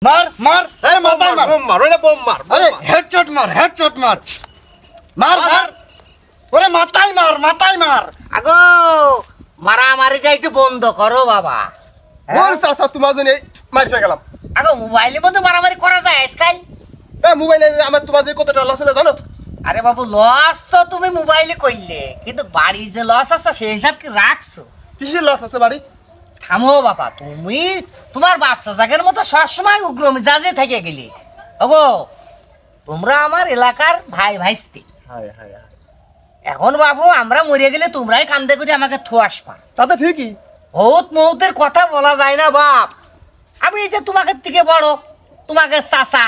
মার মার এই মাথা মার বোম মার ওরে বোম মার আরে হেডশট মার মার মার ওরে মাথায় মার আগো মারামারিটা একটু বন্ধ করো বাবা। ওর চাচা তোমার জন্য মার খেয়ে গেলাম। আগো মোবাইলের মধ্যে মারামারি করা যায় আজকাল? এই মোবাইলে আমার তোমার যে কতটা লস হলো জানো? আরে বাবু লস তো তুমি মোবাইলে কইলে, কিন্তু বাড়ি যে লস আছে সেই হিসাব কি রাখছো? কিসের লস আছে বাড়ি? থামো বাবা, তুমি তোমার বাচ্চা জাগের মতো সবসময় উগ্র মেজাজে থেকে গেলি। ওগো তোমরা আমার এলাকার ভাই ভাইস্তি। এখন বাবু আমরা মরে গেলে তোমরাই কান্দে করে আমাকে থুয়াসবা। তাতে ঠিকই, বহুত মৌতের কথা বলা যায় না বাপ। আমি এই যে তোমাকে থেকে বড়, তোমাকে চাচা,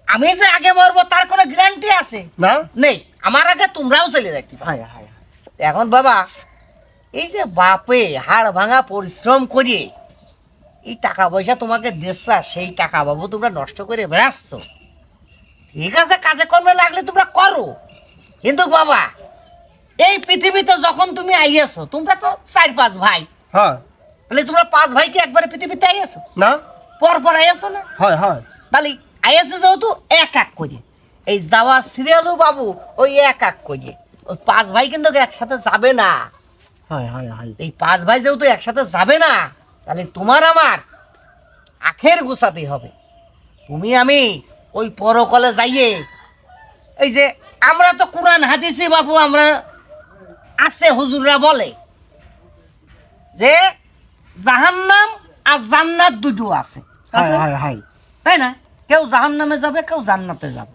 আমি যে আগে মরবো তার কোনো গ্যারান্টি আছে না? নেই। আমার আগে তোমরাও চলে যাচ্ছি। এখন বাবা এই যে বাপে হাড় ভাঙা পরিশ্রম করিয়ে এই টাকা পয়সা তোমাকে দিচ্ছা, সেই টাকা বাবু তোমরা নষ্ট করে বেড়াচ্ছ। ঠিক আছে, কাজে কর্মে লাগলে তোমরা করো, কিন্তু বাবা এই পৃথিবীতে যখন তুমি আইয়াছো, তোমরা তো 4-5 ভাই। হ্যাঁ, তাহলে তোমরা 5 ভাই কি একবারে পৃথিবীতে আইয়াছো না? পর আইয়াছো না? হয়। তাহলে আইয়াছে যেহেতু এক করে, এই যাওয়া সিরিয়ালও বাবু ওই এক করে, ওই 5 ভাই কিন্তু একসাথে যাবে না। এই 5 ভাই যেহেতু একসাথে যাবে না, তাহলে তোমার আমার আখের গুছাতে হবে। তুমি আমি ওই পরকালে যাইয়ে, এই যে আমরা তো কোরআন হাদিসে বাবু আমরা আছে, হুজুররা বলে যে জাহান্নাম আর জান্নাত দুটো আছে, তাই না? কেউ জাহান্নামে যাবে, কেউ জান্নাতে যাবে।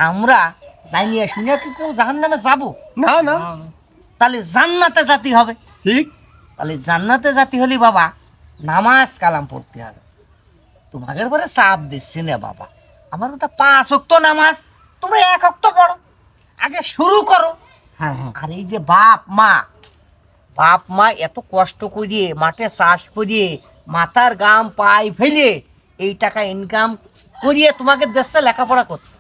আমরা জানিয়ে শুনিয়া কি কেউ জাহান্নামে যাবো? না। তাহলে জান্নাতে জাতি হবে। ঠিক। তাহলে জান্নাতে জাতি হলে বাবা নামাজ কালাম পড়তে হবে। তোমাদের পরে চাপ দিচ্ছি না বাবা, আমার তো 5 ওয়াক্ত নামাজ, তোমরা 1 ওয়াক্ত পড়ো, আগে শুরু করো। আর এই যে বাপ মা এত কষ্ট করিয়ে মাঠে চাষ করিয়ে মাথার গাম পায়ে ফেলে এই টাকা ইনকাম করিয়ে তোমাকে দেশে লেখাপড়া করতে,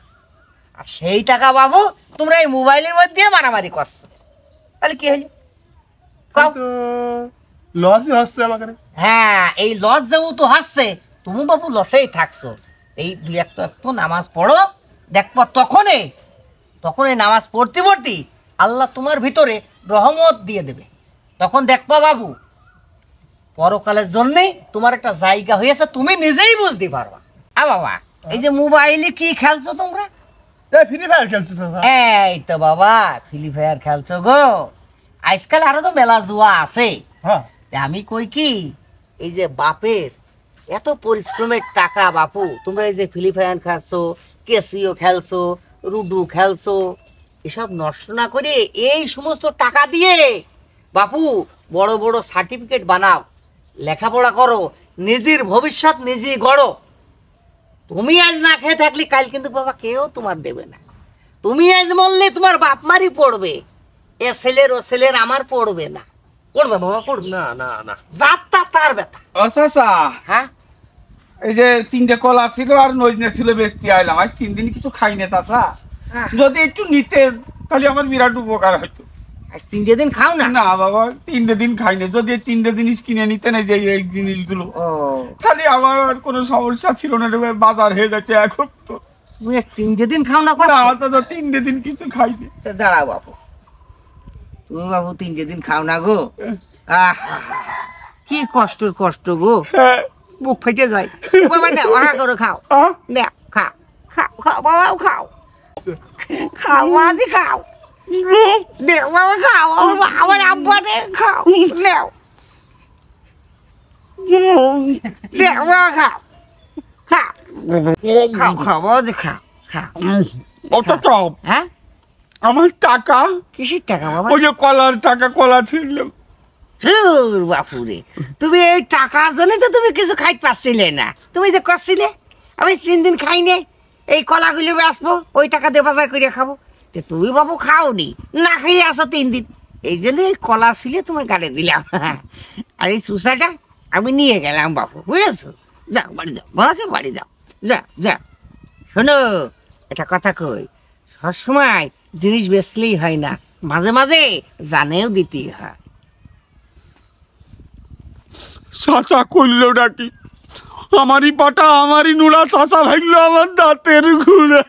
আর সেই টাকা বাবু তোমরা এই মোবাইলের মধ্যে মারামারি করছো, তাহলে কি হলো? লসই হচ্ছে আমাকে। হ্যাঁ, এই লস যেহেতু হচ্ছে, তুমি বাবু লসেই থাকছো। এই 2-1 নামাজ পড়ো, দেখবো তখন এই নামাজ পড়তে আল্লাহ তোমার ভিতরে রহমত দিয়ে দেবে। তখন দেখবা বাবু পরকালের জন্যে তোমার একটা জায়গা হয়েছে, তুমি নিজেই বুঝতে পারবা। বাবা এই যে মোবাইলে কি খেলছো তোমরা? ফ্রি ফায়ার খেলছিস? এই তো বাবা ফ্রি ফায়ার খেলছো গো। আজকাল আরো তো মেলা জুয়া আছে। আমি কই কি, এই যে বাপের এত পরিশ্রমের টাকা বাপু, তোমরা এই যে ফ্রি ফায়ার খেলছো, কেসিও খেলছো, লুডু খেলছো, এসব নষ্ট না করে এই সমস্ত টাকা দিয়ে বাপু বড় বড় সার্টিফিকেট বানাও, লেখাপড়া করো, নিজের ভবিষ্যৎ নিজে গড়ো। তুমি আজ না খেয়ে থাকলে কাল কিন্তু বাবা কেউ তোমার দেবে না। তুমি আজ মরলে তোমার বাপ মারই পড়বে, এ ছেলের ও ছেলের আমার পড়বে না। পড়বে বাবা, পড়বে না। যাত্রা তার ব্যথা। আচ্ছা, হ্যাঁ, এই যে 3টে কলা ছিল আর নজনে ছিল, বেচতে আইলাম। আজ 3 দিন কিছু খাই না চাচা, যদি একটু নিতেন তাহলে আমার বিরাট উপকার হইতো। আজ 3 দিন খাও না? না বাবা, 3 দিন খাই না। যদি 3টে জিনিস কিনে নিতেন, এই যে এই জিনিসগুলো, তাহলে আমার আর কোনো সমস্যা ছিল না। বাজার হয়ে যাচ্ছে এখন। তো তুমি 3 দিন খাও না? চাচা 3টে দিন কিছু খাইনি। দাঁড়াও বাবু, তুমি বাবু 3 দিন খাও না গো? কি কষ্ট গো, বুক ফেটে যায় বাবা। না করে খাও, না খাও বাবা, খাও মাঝি, খাও বাবা, খাও আমার আব্বা রে, খাও নেও বাবা, খাও মাঝি, খাও। হ্যাঁ, আমার টাকা? কিসের টাকা বাবা? ওই যে কলার টাকা, কলা ছিল। বাপুরে, তুমি এই টাকার জন্য তো তুমি কিছু খাইতে পারছিলে না। তুমি যে করছিলে আমি 3 দিন খাইনি, এই কলাগুলো আসবো, ওই টাকা দিয়ে বাজার করে খাবো। তুমি বাবু খাওনি, না খাইয়ে আসো 3 দিন, এই জন্য এই কলা ছিলে তোমার গাড়ি দিলাম। আর এই চুষাটা আমি নিয়ে গেলাম বাবু, বুঝেছো? যাও বাড়ি যাও, বসে বাড়ি যাও, যা। শোনো, একটা কথা কই, সবসময় জিনিস বেচলেই হয় না, মাঝে মাঝে জানেও দিতেই হয়। চাচা করলো নাকি? আমারই পাটা আমারই নুড়া চাষা ভাগলো আমার দাঁতের ঘুরে।